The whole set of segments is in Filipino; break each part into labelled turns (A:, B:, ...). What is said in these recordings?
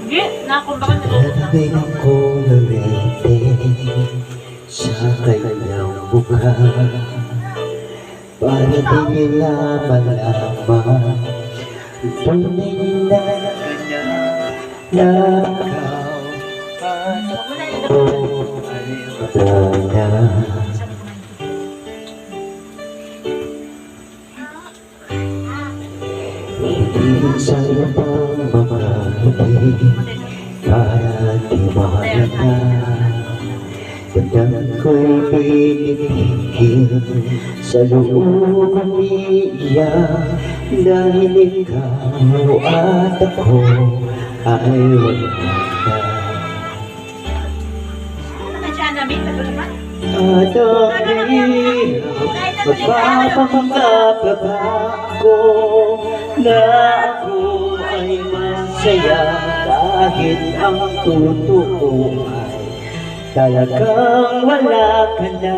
A: Hindi, nakumbakan nila.
B: Narating ko ngumiti sa kanyang mukha para di nila malaman tunay na nakaw at ako ay madaya. Hindi sa'yo pang mamahuli para di mahalata. Damdam ko'y pinipigil sa loob ang iiyak dahil ikaw at ako ay wala na. At ang hirap magpapanggap ako na ako ay masaya kahit ang totoo ay talagang wala ka na.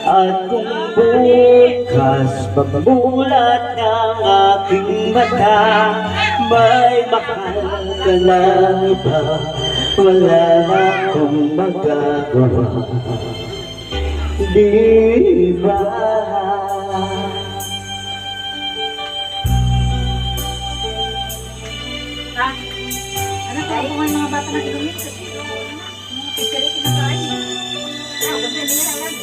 B: At kung bukas pagmulat ng aking mata may mahal ka lang iba, wala na akong magagawa, di ba?
A: Ano ka? Kung ang mga bata na ilumit kasi mga picture ay kinakain. Ganda nila yan.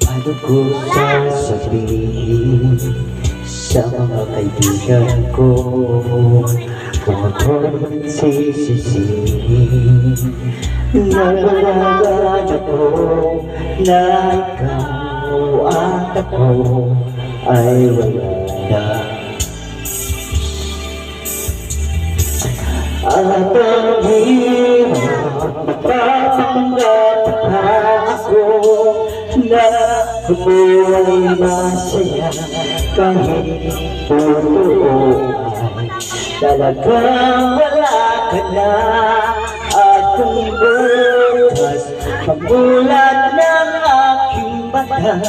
B: Ano ko sasabihin sa mga kaibigan ko kung ako'y magsisisihin? Nagalagan ako na ikaw at ako ay wala na. At ang hirap magpapanggap ako na ako ay masaya kahit totoo ay talagang wala ka na. At kung bukas pagmulat ng aking mata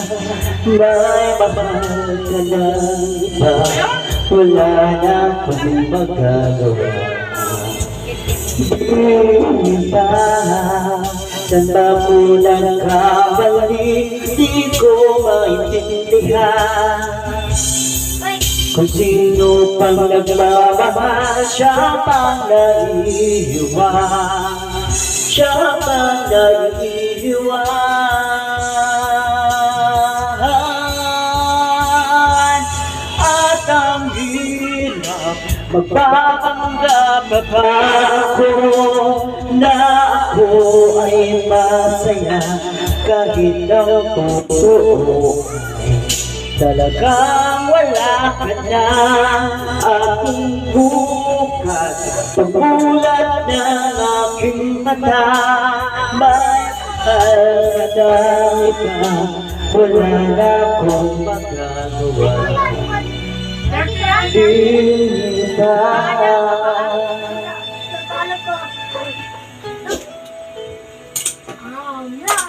B: may mahal ka lang iba, wala na akong magagawa, di ba? Saan ba po nagkamali? Di ko maintindihan kung sino pang nagmamahal, siya pang naiiwan, siya pang naiiwan. At ang hirap magpapanggap ako na ako ay masaya kahit ang totoo ay talagang wala ka na. Akong bukas pagmulat ng aking mata may mahal ka ng iba, wala na akong magagawa, di ba?
A: Oh, no.